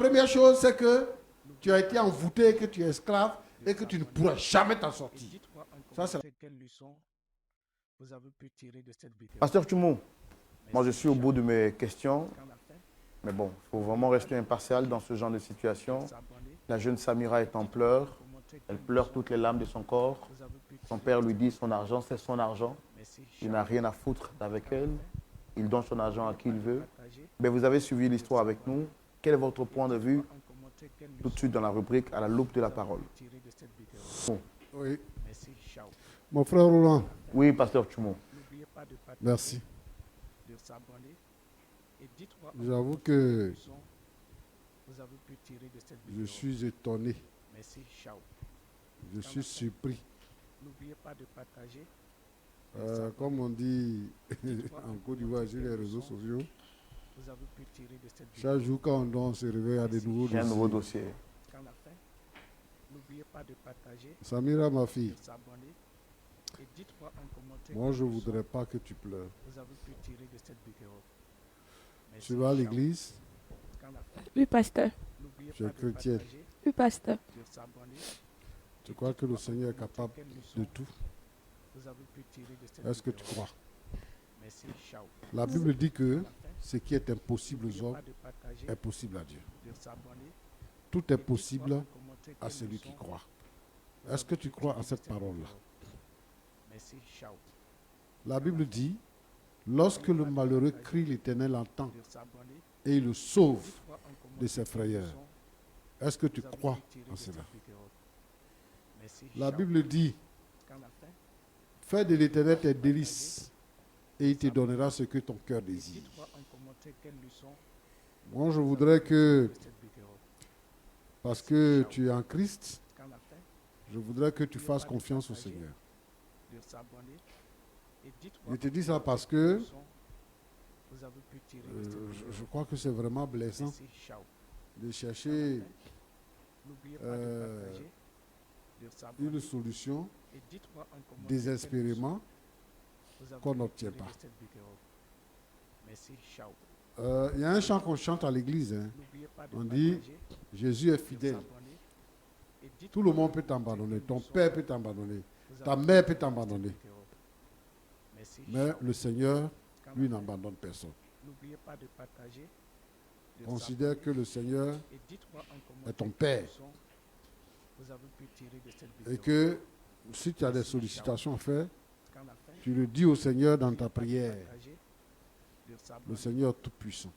Première chose, c'est que tu as été envoûté, que tu es esclave et que tu ne pourras jamais t'en sortir. Ça, c'est Quelle leçon vous avez pu tirer de cette vidéo? Pasteur Tumo, moi je suis au bout de mes questions, mais bon, il faut vraiment rester impartial dans ce genre de situation. La jeune Samira est en pleurs, elle pleure toutes les larmes de son corps. Son père lui dit son argent, c'est son argent. Il n'a rien à foutre avec elle. Il donne son argent à qui il veut. Mais vous avez suivi l'histoire avec nous. Quel est votre point de vue? Tout de suite dans la rubrique à la loupe de la parole. Bon. Oui. Mon frère Roland. Oui, Pasteur Tumo. Merci. J'avoue que je suis étonné. Je suis surpris. N'oubliez pas de partager. Comme on dit en Côte d'Ivoire sur les réseaux sociaux, chaque jour quand on se réveille à des nouveaux Il y a un nouveau dossier. N'oubliez pas de partager. Samira, ma fille, Et dites-moi en commentaire. moi je ne voudrais pas que tu pleures. Vous avez pu tirer de cette vidéo. Tu vas à l'église? Oui, pasteur. Tu es chrétienne. Oui, pasteur. Tu crois que le Seigneur est capable de tout? Est-ce que tu crois? La Bible dit que ce qui est impossible aux hommes est possible à Dieu. Tout est possible à celui qui croit. Est-ce que tu crois à cette parole-là? La Bible dit, lorsque le malheureux crie, l'Éternel entend et il le sauve de ses frayeurs. Est-ce que tu crois en cela? La Bible dit, fais de l'Éternel tes délices et il te donnera ce que ton cœur désire. Moi, je voudrais que, parce que tu es en Christ, je voudrais que tu fasses confiance au Seigneur. Je te dis ça parce que je crois que c'est vraiment blessant de chercher une solution désespérément qu'on n'obtient pas. Il y a un chant qu'on chante à l'église. On dit, Jésus est fidèle. Tout le monde peut t'abandonner. Ton père peut t'abandonner. Ta mère peut t'abandonner. Mais le Seigneur, lui, n'abandonne personne. Considère que le Seigneur est ton père. Et que si tu as des sollicitations à faire, tu le dis au Seigneur dans ta prière. Le Seigneur tout-puissant.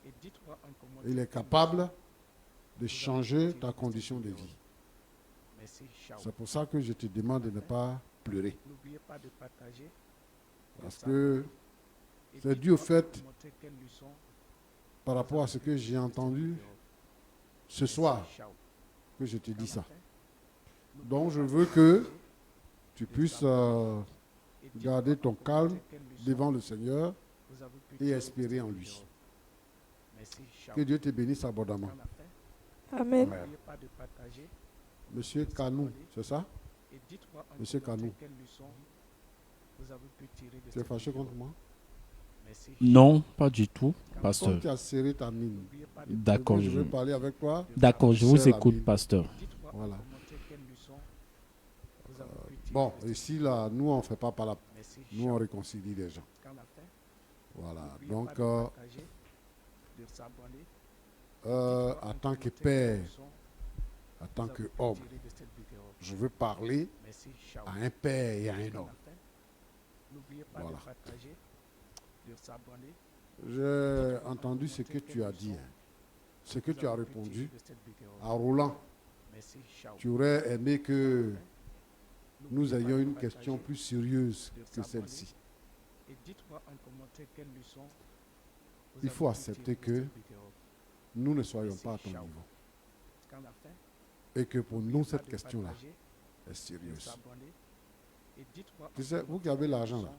Il est capable de changer ta condition de vie. C'est pour ça que je te demande de ne pas pleurer. Parce que c'est dû au fait, par rapport à ce que j'ai entendu ce soir, que je te dis ça. Donc je veux que tu puisses garder ton calme devant le Seigneur et espérer en lui. Que Dieu te bénisse abondamment. Amen. Amen. Monsieur Kanou, c'est ça? Monsieur Kanou, tu es fâché contre moi? Non, pas du tout, Comme pasteur. tu as serré ta mine. D'accord, Je veux parler avec toi. d'accord, je vous Serre la écoute, mine. pasteur. Voilà. Bon, ici, là, nous, on ne fait pas par là. Nous, on réconcilie les gens. Voilà. Donc, en tant que père, en tant qu'homme, je veux parler à un père et à un homme. Voilà. J'ai entendu ce que tu as dit, hein. Ce que tu as répondu à Roland. Tu aurais aimé que nous ayons une question plus sérieuse que celle-ci. Il faut accepter que nous ne soyons pas à ton niveau. Et que pour nous, cette question-là est sérieuse. Tu sais, vous qui avez l'argent là,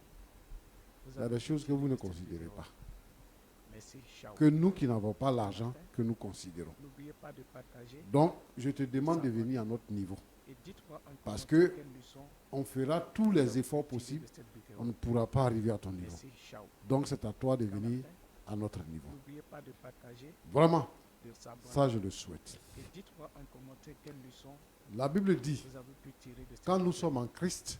il y a des choses que vous ne considérez pas. Que nous qui n'avons pas l'argent, que nous considérons. Donc, je te demande de venir à notre niveau. Parce que on fera tous les efforts possibles, on ne pourra pas arriver à ton niveau. Donc, c'est à toi de venir à notre niveau. Vraiment, Ça, je le souhaite. Et dites-moi en commentaire quelle leçon La Bible dit, vous avez pu tirer de cette quand nous vidéo. sommes en Christ,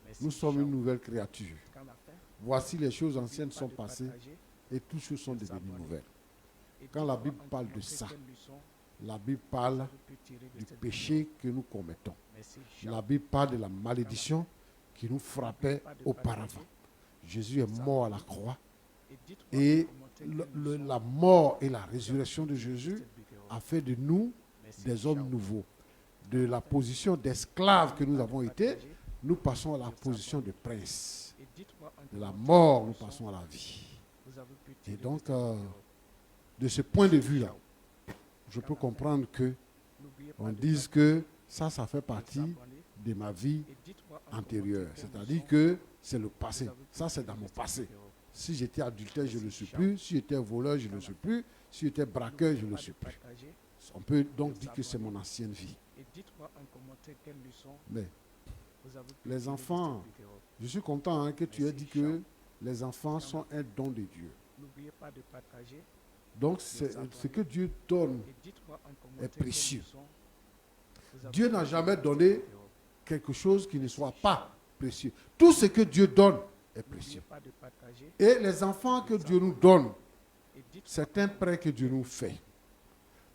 Merci, nous sommes ciao. une nouvelle créature. Qu'en a-t-il? Voici les choses N'oubliez anciennes pas sont de passées partager et toutes choses sont devenues nouvelles. et Quand la dites-moi Bible en parle de commentaire ça, quelle leçon La Bible vous parle avez pu tirer de du cette péché que nous commettons. vidéo. Merci, ciao. La Bible parle de la malédiction qui nous frappait auparavant. Jésus est mort à la croix Et dites-moi et en commentaire quelle leçon la mort et la résurrection de Jésus cette vidéo. a fait de nous Merci, des ciao. hommes nouveaux. De la position d'esclaves que nous avons été, Partagez nous passons à la position de prince. et dites-moi en De la commentaire mort, quelle nous leçon passons à la vie. vous avez pu Et tirer de donc, cette vidéo. de ce point de vue-là, je peux comprendre que N'oubliez pas on de dise partager, que ça fait de partie s'abonner de ma vie et dites-moi en antérieure. commentaire quelle C'est-à-dire leçon que c'est le vous passé. avez pu Ça, c'est tirer dans de mon cette passé. vidéo. Si j'étais adultère, je ne le suis plus. Si j'étais voleur, je ne le suis plus. Si j'étais braqueur, je ne le suis plus. Partagez On peut donc dire que c'est mon ancienne vie. et dites-moi en commentaire quelle leçon Mais vous avez pu les tirer de enfants, cette vidéo. je suis content que tu aies dit que les enfants sont un don de Dieu. N'oubliez pas de partager Donc, ce que Dieu donne, et dites-moi en commentaire précieux. quelle leçon vous avez Dieu pu n'a tirer jamais de cette donné vidéo. quelque chose qui ne soit pas précieux. Tout ce que Dieu donne est N'oubliez précieux. pas de partager Et les enfants que Dieu nous donne, et dites-moi c'est un prêt que Dieu nous fait.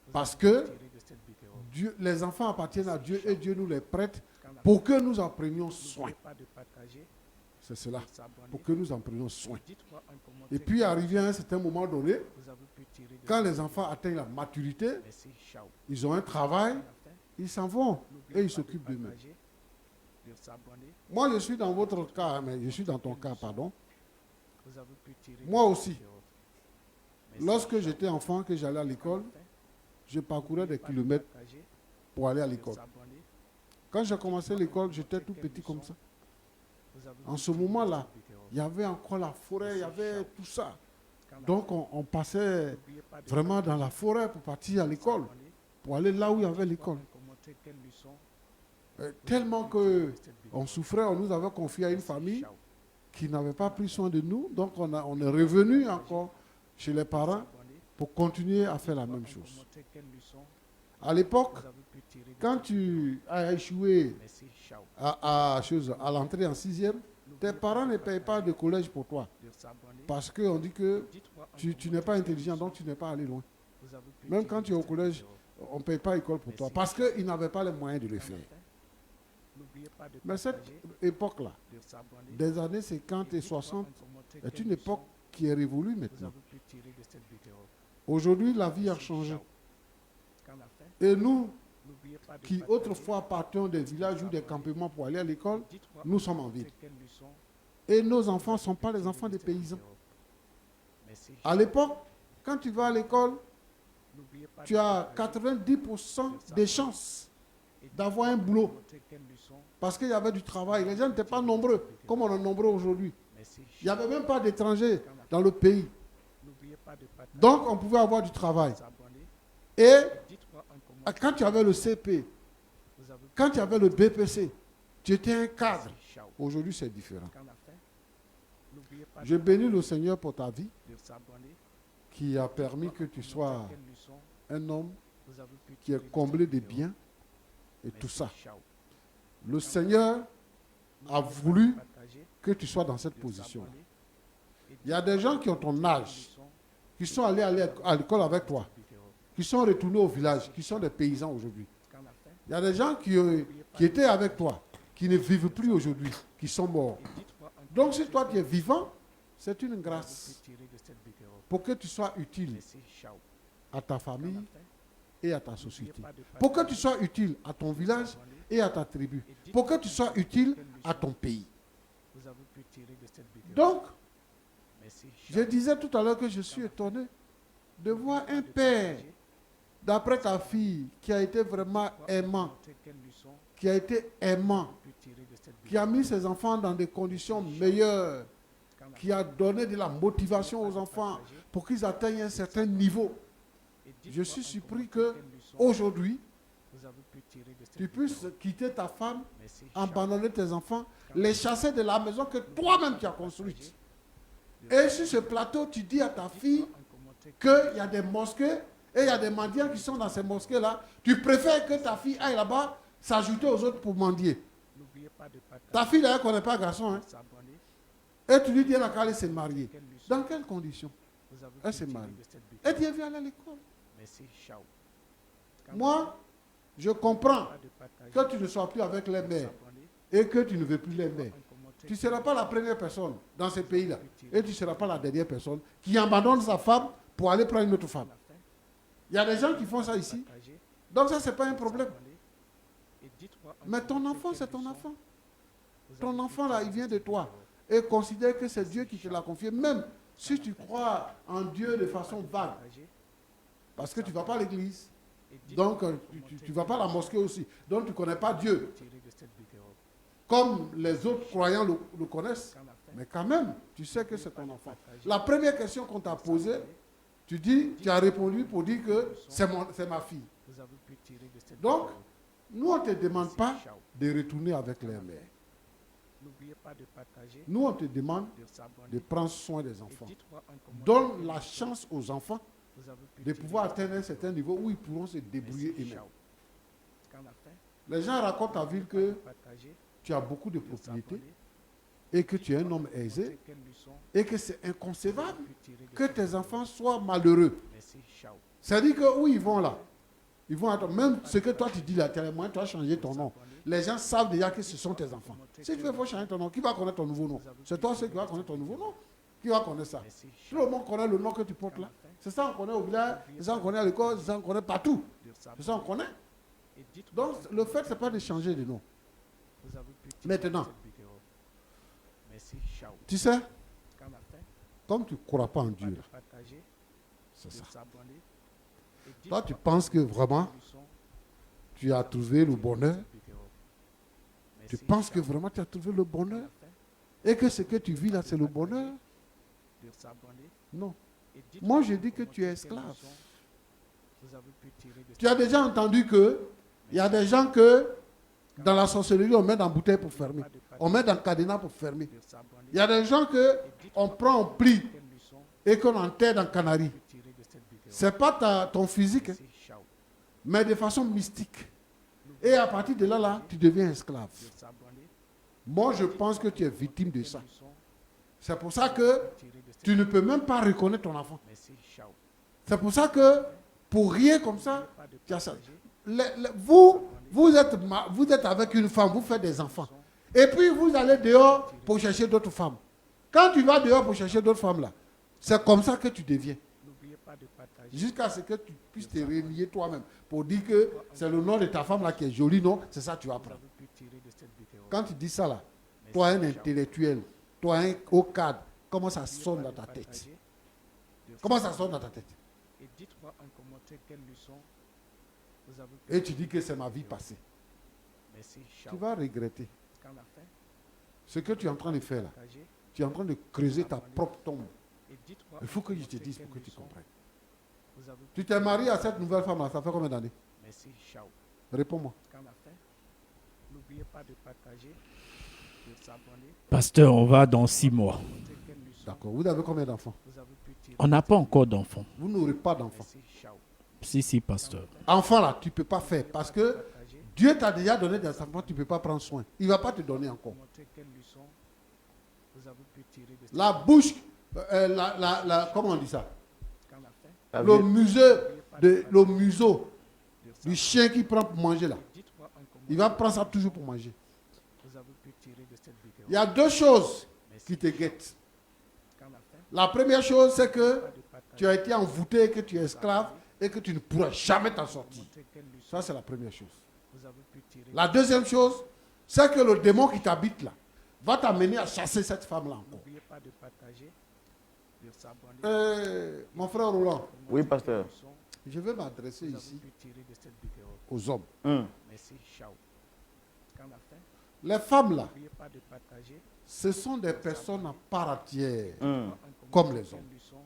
vous Parce avez que pu tirer de cette vidéo. Les enfants appartiennent à Dieu et Dieu nous les prête Qu'en a-t-il? pour que nous en prenions soin. N'oubliez pas de partager, C'est cela, de s'abonner. pour que nous en prenions soin. Dites-moi en commentaire Et puis, arrivé à un certain moment donné, vous avez pu tirer de quand cette les vidéo. enfants atteignent la maturité, Merci, ciao. ils ont un travail, Qu'en a-t-il? ils s'en vont N'oubliez et ils pas de s'occupent d'eux-mêmes. partager, de s'abonner. Moi, je suis dans votre cas, mais je suis dans ton cas, pardon. Vous avez pu tirer de Moi cette aussi. vidéo. Merci, Lorsque ciao. j'étais enfant, que j'allais à l'école, Qu'en a-t-il? je parcourais des N'oubliez pas de kilomètres partager, pour aller à de l'école. s'abonner. Quand j'ai commencé l'école, j'étais tout petit comme ça. Vous avez En pu ce tirer de moment-là, cette vidéo. il y avait encore la forêt, il y avait tout ça. Qu'en a-t-il? Donc, on passait N'oubliez pas de vraiment partager, dans la forêt pour partir à de l'école, s'abonner. pour aller là où il y avait Dites-moi l'école. en commentaire quelle leçon Tellement vous avez pu tirer que de cette vidéo. on souffrait, on nous avait confié à une Merci, famille ciao. qui n'avait pas pris soin de nous. Donc, on est revenu encore chez les parents S'abonner. pour continuer à faire la Dites-moi même en chose. commentaire quelle leçon À l'époque, vous avez pu tirer de quand cette vidéo. tu as échoué Merci, ciao. à l'entrée en sixième, tes parents ne payent pas de collège pour toi. De s'abonner. Parce qu'on dit que Dites-moi en tu n'es commentaire pas quelle intelligent, leçon donc tu n'es pas allé loin. vous avez pu Même tirer quand de tu es au cette collège, vidéo. on ne paye pas école pour toi. Parce qu'ils n'avaient pas les moyens de le faire. N'oubliez pas de Mais cette partager, époque-là, de s'abonner. des années 50 et Dites-moi en 60, commentaire est quelle une époque leçon qui est révolue vous maintenant. avez pu tirer de cette vidéo. Aujourd'hui, la vie a Merci, changé. ciao. Qu'en a-t-il? Et nous, N'oubliez pas de qui partager, autrefois partions des villages ou des campements pour aller à l'école, dites-moi nous en sommes en commentaire ville. quelle leçon Et nos enfants ne vous sont avez pas pu les tirer enfants de des cette paysans. vidéo. Merci, À ciao. l'époque, quand tu vas à l'école, N'oubliez pas tu de as partager 90% des chances et d'avoir un dites-moi en boulot. commentaire quelle leçon Parce qu'il y avait du travail. Les gens n'étaient pas nombreux, comme on est nombreux aujourd'hui. Merci, Il n'y avait même pas d'étrangers Qu'en a-t-il? dans le pays. N'oubliez pas de partager, Donc, on pouvait avoir du travail. de s'abonner. Et Dites-moi en commentaire quand tu avais le CP, vous avez pu quand tu avais le BPC, tu étais un cadre. Merci, ciao. Aujourd'hui, c'est différent. Qu'en a-t-il? N'oubliez pas Je de bénis le partager, Seigneur pour ta vie, de s'abonner. qui a permis que tu sois Quelle leçon un homme vous avez pu qui tirer est de comblé cette de vidéo. biens et Merci, tout ça. ciao. Le Seigneur a N'oubliez pas de voulu partager, que tu sois dans cette de position. s'abonner. Et Il y a des gens qui ont ton dites-moi âge, quelle leçon qui sont allés à l'école avec toi, cette vidéo. qui sont retournés au village, qui sont des paysans aujourd'hui. Qu'en a-t-il? Il y a des gens qui étaient avec toi, qui ne vivent plus aujourd'hui, qui sont morts. Et dites-moi en Donc si commentaire toi tu es quelle vivant, c'est une leçon vous grâce avez pu tirer de cette vidéo. pour que tu sois utile Merci, ciao. à ta Qu'en famille a-t-il? et à ta N'oubliez société. pas de Pour que partager, tu sois utile à ton de village s'abonner. et à ta tribu. Et dites-moi Pour que tu en sois commentaire utile quelle à leçon ton pays. vous avez pu tirer de cette vidéo. Donc, Merci, je ciao. disais tout à l'heure que je suis étonné de voir un père, d'après ta fille, qui a été vraiment aimant, qui a été aimant, qui a mis ses enfants dans des conditions meilleures, qui a donné de la motivation aux enfants pour qu'ils atteignent un certain niveau. Je suis surpris que aujourd'hui, tu puisses quitter ta femme, abandonner tes enfants, les chasser de la maison que toi-même tu as construite. Et sur ce plateau, tu dis à ta fille qu'il y a des mosquées et il y a des mendiants qui sont dans ces mosquées-là, tu préfères que ta fille aille là-bas s'ajouter aux autres pour mendier. N'oubliez pas de partager, Ta fille, là, elle ne connaît pas garçon. Hein. de s'abonner. Et tu lui dis, elle a qu'à aller se marier. Quelle leçon Dans quelles conditions? vous avez Elle pu s'est tirer mariée. de cette vidéo? Elle dit, elle vient aller à l'école. Merci, ciao. Moi, je comprends Pas de partager, que tu ne sois plus avec les mères s'abonner. et que tu ne veux plus les mères. Un commentaire Tu ne seras pas la première personne dans ce pays-là. Et tu ne seras pas la dernière personne qui abandonne sa femme pour aller prendre une autre femme. à la fin, Il y a des gens qui font ça ici. partager, Donc ça, ce n'est pas un problème. s'abonner. Et dites-moi un Mais ton commentaire enfant, quelle c'est ton leçon enfant. vous Ton avez pu enfant, là, tirer il de vient de cette toi. vidéo. Et considère que c'est Dieu qui te l'a confié. Même si tu crois en Dieu de façon vague. Partager, Parce que tu ne vas pas à l'église. et dites-moi Donc, tu ne vas pas à la mosquée aussi. Donc, tu ne connais pas Dieu. tirer de cette vidéo. Comme les autres croyants le connaissent. Quand la fin, Mais quand même, tu sais que c'est ton enfant. La première question qu'on t'a posée, tu as répondu pour dire que c'est ma fille. vous avez pu tirer de cette Donc, vidéo. nous, on ne te demande pas Ciao. de retourner avec les mères. N'oubliez pas de partager, Nous, on te demande de s'abonner. de prendre soin des Et enfants. dites-moi un commentaire Donne quelle la leçon chance aux enfants vous avez pu de tirer pouvoir de cette atteindre un certain niveau où ils pourront se débrouiller Merci, eux-mêmes. ciao. Quand la fin, Les gens racontent à ville que partager, tu as beaucoup de de propriétés s'abonner. et que tu es un homme aisé Quelle leçon et que c'est vous inconcevable avez pu tirer de que cette tes vidéo. enfants soient malheureux. Merci, ciao. C'est-à-dire que où ils vont là, ils vont attendre. Même ce que toi tu dis là, tu as les moyens, tu as changé ton nom. Les gens savent déjà que ce sont tes enfants. Si tu veux, il faut changer ton nom. Qui va connaître ton nouveau nom? C'est toi ceux qui va connaître ton nouveau nom. Qui va connaître ça? Merci, Tout le monde connaît le nom que tu portes là. C'est ça qu'on connaît au village, c'est ça qu'on connaît à l'école, c'est ça qu'on connaît partout. de C'est s'abonner. ça qu'on connaît. Et dites-moi Donc un le fait, commentaire ce n'est pas de changer de nom. vous avez pu tirer Maintenant. de cette vidéo. Merci, ciao. Tu sais, Quand la fin, comme tu ne crois pas en pas Dieu, de là, partager, c'est de ça. s'abonner. Et Toi, tu dites-moi penses que vraiment, quelle leçon tu as trouvé le bonheur. cette vidéo. Tu Merci, penses que ciao. vraiment tu as trouvé le Quand bonheur. la fin, Et que ce que tu vis là, c'est le bonheur. de s'abonner. Non. Et Moi, dites-moi je un dis que tu commentaire es quelle esclave. leçon vous avez pu tirer de Tu as déjà entendu que il y a des gens que dans la sorcellerie, on met dans bouteille pour fermer. On met dans cadenas pour fermer. de s'abonner. Il y a des gens que on prend, on plie Quelle leçon et qu'on enterre dans canari. vous tirer de cette vidéo. C'est pas ton physique, hein, Merci, ciao. mais de façon mystique. Et à partir de là, tu deviens esclave. De s'abonner. Moi, je pense que tu es victime de ça. Quelle leçon C'est pour ça que vous tirer de cette tu ne peux même pas reconnaître ton enfant. Merci, ciao. C'est pour ça que pour rien comme ça, Pas de tu as ça. partager. Vous êtes avec une femme, vous faites des enfants. Et puis vous allez dehors pour chercher d'autres femmes. Quand tu vas dehors pour chercher d'autres femmes là, c'est comme ça que tu deviens. N'oubliez pas de partager. Jusqu'à ce que tu puisses te relier toi-même pour dire que c'est le nom de ta femme là qui est joli, non? C'est ça que tu vas Vous prendre. avez pu tirer de cette vidéo. Quand tu dis ça là, Merci, toi un ciao. intellectuel, toi un haut cadre, comment ça sonne dans ta tête? Partager. De Comment ça sonne dans ta tête? Et dites-moi en commentaire quelle leçon vous avez pu Et tu dis que c'est ma vie passée. Merci, Tu ciao. vas regretter. Quand la fin, Ce que tu es en train de faire là, partager. tu es en train de creuser ta propre tombe. Et dites-moi Il en faut que je te commentaire dise quelle pour que tu leçon comprennes. vous avez pu- Tu t'es marié à cette nouvelle femme là, ça fait combien d'années? Merci, ciao. Réponds-moi. Quand la fin, n'oubliez pas de partager, de s'abonner. Pasteur, on va dans 6 mois. Commenter quelle leçon D'accord. Vous avez combien d'enfants? vous avez pu tirer. On n'a pas encore d'enfants. Vous n'aurez pas d'enfants. Merci, ciao. Si, pasteur. Enfants là, tu ne peux pas faire parce que Partager. Dieu t'a déjà donné des enfants, tu ne peux pas prendre soin. Il ne va pas te donner encore. Commenter quelle leçon vous avez pu tirer de cette La bouche, comment on dit ça? Quand la fin, La Le vie- museau du chien qui prend pour manger là. dites-moi en commentaire Il va prendre ça toujours pour manger. vous avez pu tirer de cette vidéo. Il y a deux choses Merci. qui te guettent. Quand la fin, La première chose, c'est que pas de partager. tu as été envoûté, que tu es esclave et que tu ne pourras jamais t'en sortir. Commenter quelle leçon Ça, c'est la première chose. vous avez pu tirer. La deuxième chose, c'est que le démon qui t'habite là va t'amener à chasser cette femme-là encore. N'oubliez pas de partager, de s'abonner. Mon frère Roland, Oui, pasteur. Quelle leçon je vais m'adresser vous avez ici pu tirer de cette vidéo. aux hommes. Merci, ciao. Quand la fin, Les femmes là, n'oubliez pas de partager. ce sont des personnes à part entière, En commenter comme les quelle hommes. leçon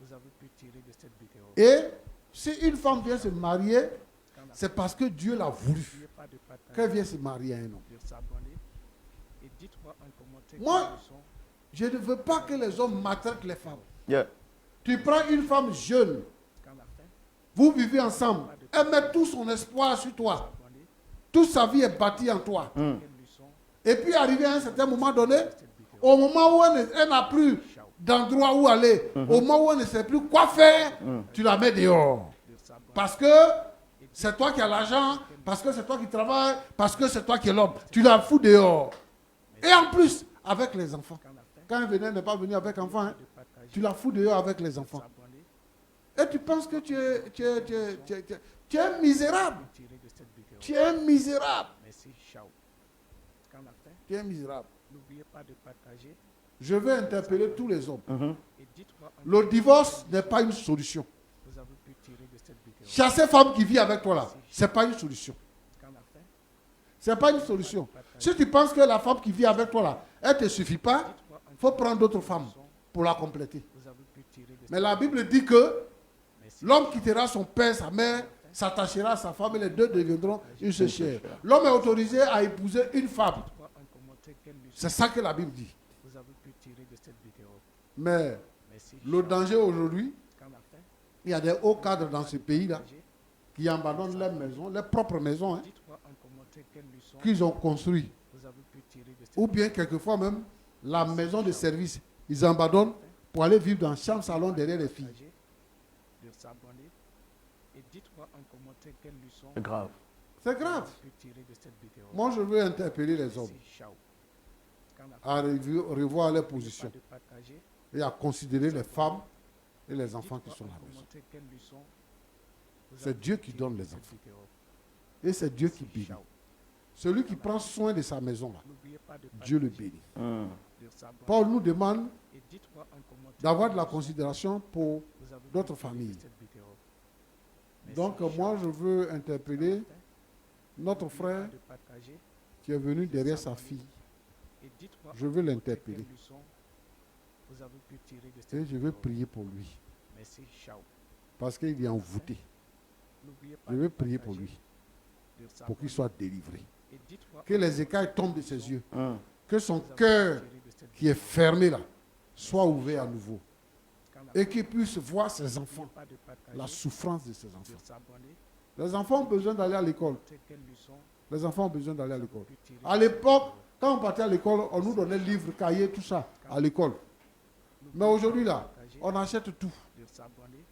vous avez pu tirer de cette vidéo. Et si une femme vient se marier, Quand la fin, c'est parce que Dieu l'a voulu n'oubliez pas de partager, qu'elle vienne se marier à un homme. de s'abonner. Et dites-moi en commentaire Moi, quelle leçon Je ne veux pas que les hommes maltraitent les femmes. Yeah. Tu prends une femme jeune, quand la fin, Vous vivez ensemble. Elle met tout son espoir sur toi. Toute sa vie est bâtie en toi. Et puis arrivé à un certain moment donné, au moment où elle n'a plus d'endroit où aller, au moment où elle ne sait plus quoi faire, tu la mets dehors. Parce que c'est toi qui as l'argent, parce que c'est toi qui travailles, parce que c'est toi qui es l'homme. Tu la fous dehors. Et en plus, avec les enfants. Quand elle venait, elle n'est pas venue avec enfants, hein, tu la fous dehors avec les enfants. Et tu penses que tu es misérable. Tu es misérable. Tu es misérable. N'oubliez pas de partager. Je vais interpeller tous les hommes. Et dites-moi Le divorce n'est pas une solution. vous avez pu tirer de cette vidéo. Chasser femme qui vit avec toi là, ce n'est pas une solution. Qu'en a fait? Ce n'est pas une solution. Si tu penses que la femme qui vit avec toi là, elle ne te suffit pas, il faut prendre d'autres femmes pour la compléter. Vous avez pu tirer de Mais la Bible dit que l'homme quittera son père, sa mère, s'attachera à sa femme et les deux deviendront une seule chair. L'homme est autorisé à épouser une femme. Dites-moi en commentaire quelle leçon C'est ça que la Bible dit. vous avez pu tirer de cette vidéo. Mais Merci. le danger aujourd'hui, Qu'en a fait? il y a des hauts cadres dans ce pays-là qui abandonnent leurs maisons, leurs propres maisons, hein, Dites-moi en commentaire quelle leçon qu'ils ont construites. vous avez pu tirer de cette Ou bien quelquefois même, la maison de service, ils abandonnent pour aller vivre dans le chambre salon derrière les filles. vidéo. De s'abonner. Et dites-moi en commentaire quelle leçon C'est grave. C'est grave. vous avez pu tirer de cette vidéo. Moi, je veux interpeller les hommes Merci. Ciao. Qu'en a fait? à revoir leur Pas position de partager. et à considérer les femmes et les enfants qui Dites-moi sont en à la maison. commentaire quelle leçon vous C'est avez Dieu pu qui tirer donne de les cette enfants. vidéo. Et c'est Dieu qui bénit. Ciao. Celui qui prend soin de sa maison, là, N'oubliez pas de Dieu le partager, bénit. de s'abonner. Paul nous demande Et dites-moi en commentaire d'avoir de la quelle leçon considération pour vous avez pu d'autres tirer de familles. cette vidéo. Merci. Donc moi, je veux interpeller notre N'oubliez frère pas de partager. qui est venu derrière sa fille. Et dites-moi Je en veux commentaire l'interpeller. quelle leçon vous avez pu tirer de cette Et je vidéo. veux prier pour lui. Merci. Ciao. Parce qu'il est envoûté. N'oubliez pas Je de veux prier pour partager, lui. de Pour s'abonner. qu'il soit délivré. Et dites-moi Que en les commentaire écailles tombent de quelle ses yeux. Hum. Que son vous avez cœur pu tirer de cette qui est vidéo. fermé là soit ouvert à nouveau. Qu'en a Et qu'il puisse voir ses N'oubliez enfants, pas de partager, la souffrance de ses de enfants. s'abonner. Les enfants ont besoin d'aller à l'école. Quelle leçon Les enfants ont besoin d'aller à vous l'école. avez pu tirer À l'époque, quand on partait à l'école, on nous donnait livres, cahiers, tout ça, à l'école. Mais aujourd'hui là, on achète tout. de s'abonner.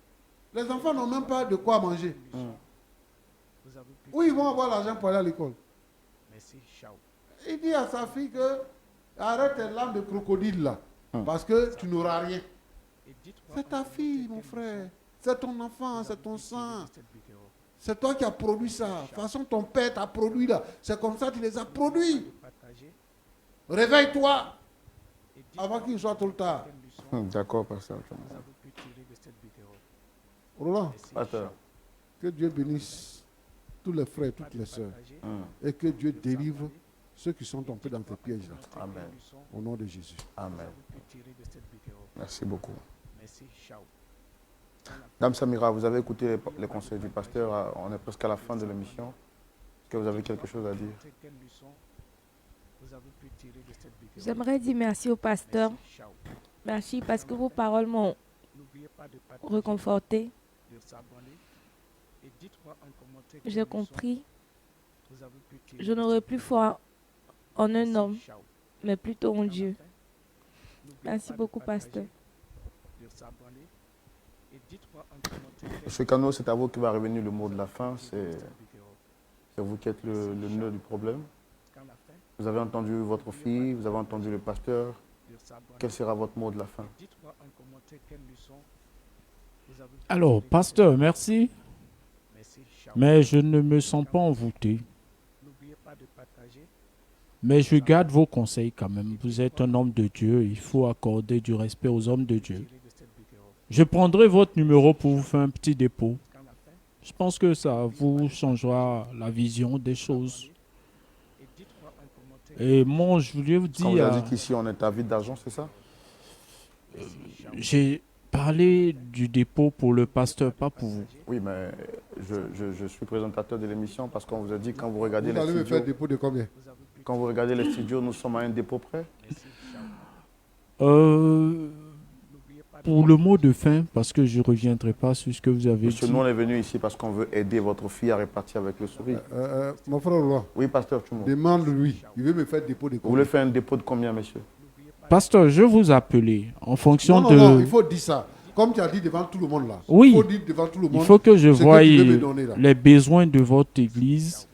Les enfants n'ont même pas de quoi manger. Vous avez pu Où ils vont avoir l'argent pour aller à l'école? Merci. Ciao. Il dit à sa fille que arrête tes larmes de crocodile là, parce que tu n'auras rien. Et dites-moi C'est en ta commentaire fille, mon quelle frère. leçon C'est ton enfant, vous c'est avez ton pu tirer sang. de cette vidéo. C'est toi qui as produit ça. De toute façon, ton père t'a produit là. C'est comme ça que tu les as produits. De partager. Réveille-toi Et dites-moi avant qu'il soit trop tard. quelle leçon Hum, D'accord, pasteur. vous avez pu tirer de cette vidéo. Roland, Merci. Pasteur. Ciao. que Dieu bénisse tous les frères et toutes les sœurs. Partager, Hum. Et que Dieu délivre ceux qui sont tombés dans tes pièges là. Amen. quelle leçon Au nom de Jésus. Amen. vous avez pu tirer de cette vidéo. Merci beaucoup. Merci. Ciao. Dame Samira, vous avez écouté les conseils du pasteur. On est presque à la fin de l'émission. Est-ce que vous avez quelque chose à dire? Quelle leçon vous avez pu tirer de cette vidéo. J'aimerais dire merci au pasteur. Merci. Ciao. Merci parce que vos paroles m'ont N'oubliez pas de partager, reconforté. de s'abonner. Et dites-moi en commentaire quelle J'ai leçon compris. vous avez pu tirer Je de n'aurai cette plus vidéo. foi en un Merci. homme, Ciao. mais plutôt en Qu'en Dieu. a-t-il? N'oubliez Merci pas de beaucoup, partager, pasteur. de s'abonner. Et dites-moi en commentaire quelle Monsieur Cano, c'est à vous qui va revenir le mot de la fin. leçon vous avez pu tirer de C'est cette vidéo. vous qui êtes le nœud du problème. Qu'en a-t-il? Vous avez entendu votre fille, vous avez entendu le pasteur. De s'abonner. Quel sera votre mot de la fin? Dites-moi en commentaire quelle leçon vous avez pu Alors, tirer de pasteur, cette merci, vidéo. Merci. Ciao. mais je ne me sens pas envoûté. N'oubliez pas de partager. Mais je garde vos conseils quand même. Vous êtes un homme de Dieu, il faut accorder du respect aux hommes de Dieu. Tirer de cette vidéo. Je prendrai votre numéro pour vous faire un petit dépôt. Qu'en a-t-il? Je pense que ça vous changera la vision des choses. Et dites-moi en commentaire Et moi, je voulais vous Quand vous dire, avez dit qu'ici on est à vide d'argent, c'est ça? j'ai parlé du dépôt pour le pasteur, pas pour vous. Oui, mais je suis présentateur de l'émission parce qu'on vous a dit quand vous regardez Vous les allez me faire studios, dépôt de combien? vous avez pu quand vous regardez les studios, nous sommes à un dépôt près. Merci. Ciao. Euh, N'oubliez pas Pour le mot de fin, parce que je ne reviendrai pas sur ce que vous avez Monsieur, dit. nous on est venu ici parce qu'on veut aider votre fille à repartir avec le sourire. Mon frère Roi, Oui, pasteur Tchoumo. demande-lui. Il veut me faire dépôt de Vous voulez faire un dépôt de combien, monsieur? Pasteur, je vous appelais en fonction Non, non, non, de... il faut dire ça. Comme tu as dit devant tout le monde là. Oui. Il faut dire devant tout le monde. Il faut que je ce voie tu veux me donner, là. les besoins de votre église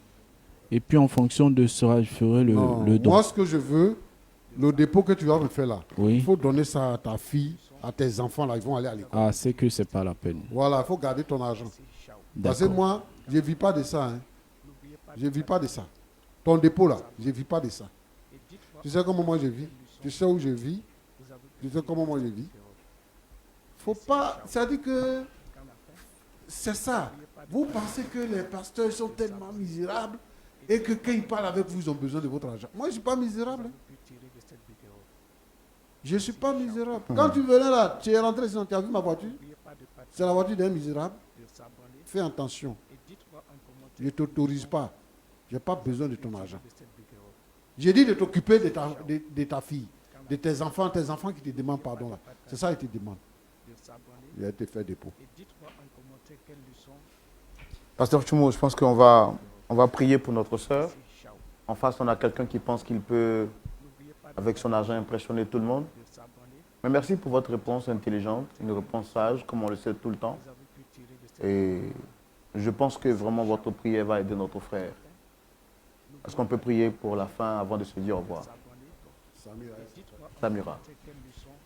et puis en fonction de cela, je ferai Non, le don. moi, ce que je veux, le dépôt que tu vas me faire là, il Oui. faut donner ça à ta fille, à tes enfants là, ils vont aller à l'école. Ah, c'est que c'est pas la peine. Voilà, il faut garder ton argent. Parce que D'accord. moi, je ne vis pas de ça. Hein. Je ne vis pas de ça. Ton dépôt là, je ne vis pas de ça. Tu sais comment moi je vis? Tu sais où je vis? Tu sais comment moi je vis? Faut pas. Ça dit que c'est ça. Vous pensez que les pasteurs sont tellement misérables et que quand ils parlent avec vous, ils ont besoin de votre argent. Moi, je ne suis pas misérable. Hein. Je ne suis pas misérable. Quand tu venais là, tu es rentré ici, tu as vu ma voiture? C'est la voiture d'un misérable. Fais attention. Je ne t'autorise pas. Je n'ai pas besoin de ton argent. J'ai dit de t'occuper de ta fille, de tes enfants qui te demandent pardon. Là. C'est ça qu'ils te demandent. Il a été fait dépôt. Pasteur Tchoumo, je pense qu'on va prier pour notre sœur. En face, on a quelqu'un qui pense qu'il peut, avec son argent, impressionner tout le monde. Mais merci pour votre réponse intelligente, une réponse sage, comme on le sait tout le temps. Et je pense que vraiment votre prière va aider notre frère. Est-ce qu'on peut prier pour la fin avant de se dire au revoir? Samira.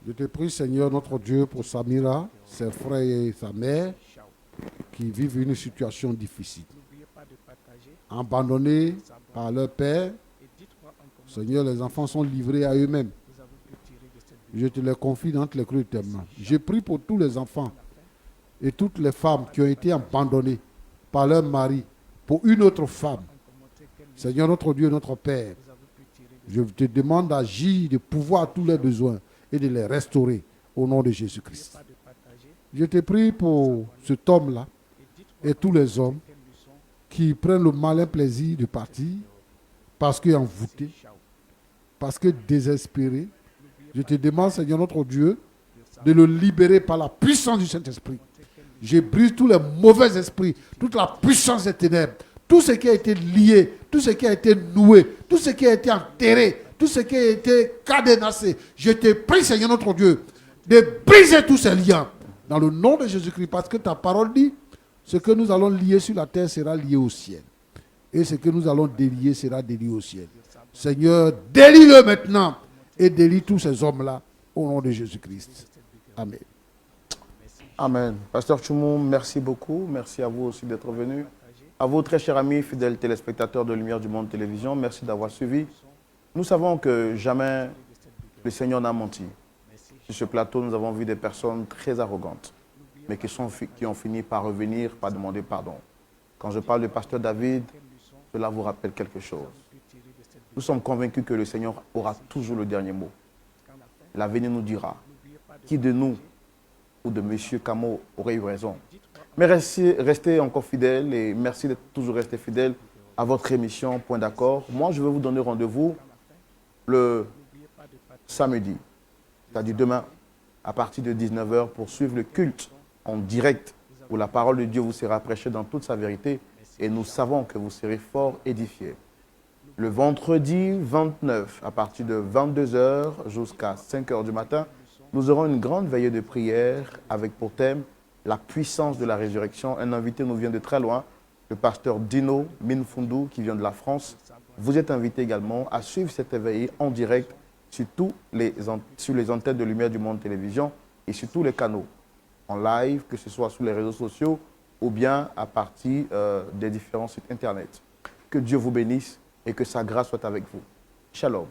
Je te prie, Seigneur, notre Dieu, pour Samira, ses frères et sa mère qui vivent une situation difficile. Abandonnés par leur père, Seigneur, les enfants sont livrés à eux-mêmes. Je te les confie dans les creux de tes mains. Je prie pour tous les enfants et toutes les femmes qui ont été abandonnées par leur mari pour une autre femme. Seigneur, notre Dieu, notre Père, je te demande d'agir, de pouvoir tous leurs besoins et de les restaurer au nom de Jésus-Christ. Je te prie pour cet homme-là et tous les hommes qui prennent le malin plaisir de partir parce qu'envoûtés, parce que désespérés. Je te demande, Seigneur notre Dieu, de le libérer par la puissance du Saint-Esprit. Je brise tous les mauvais esprits, toute la puissance des ténèbres, tout ce qui a été lié, tout ce qui a été noué, tout ce qui a été enterré, tout ce qui a été cadenassé. Je te prie, Seigneur notre Dieu, de briser tous ces liens dans le nom de Jésus-Christ, parce que ta parole dit, ce que nous allons lier sur la terre sera lié au ciel. Et ce que nous allons délier sera délié au ciel. Seigneur, délie-le maintenant et délie tous ces hommes-là au nom de Jésus-Christ. Amen. Amen. Pasteur Tchoumo, merci beaucoup. Merci à vous aussi d'être venu. À vous, très chers amis, fidèles téléspectateurs de Lumière du Monde Télévision, merci d'avoir suivi. Nous savons que jamais le Seigneur n'a menti. Sur ce plateau, nous avons vu des personnes très arrogantes, mais qui ont fini par revenir, par demander pardon. Quand je parle de pasteur David, cela vous rappelle quelque chose. Nous sommes convaincus que le Seigneur aura toujours le dernier mot. L'avenir nous dira qui de nous ou de M. Camo aurait eu raison. Mais restez encore fidèles et merci d'être toujours resté fidèles à votre émission Point d'accord. Moi, je vais vous donner rendez-vous le samedi, c'est-à-dire demain, à partir de 19h pour suivre le culte en direct où la parole de Dieu vous sera prêchée dans toute sa vérité et nous savons que vous serez fort édifiés. Le vendredi 29, à partir de 22h jusqu'à 5h du matin, nous aurons une grande veillée de prière avec pour thème la puissance de la résurrection. Un invité nous vient de très loin, le pasteur Dino Minfundu qui vient de la France. Vous êtes invité également à suivre cette veillée en direct sur les antennes de Lumière du Monde Télévision et sur tous les canaux en live, que ce soit sur les réseaux sociaux ou bien à partir des différents sites internet. Que Dieu vous bénisse et que sa grâce soit avec vous. Shalom.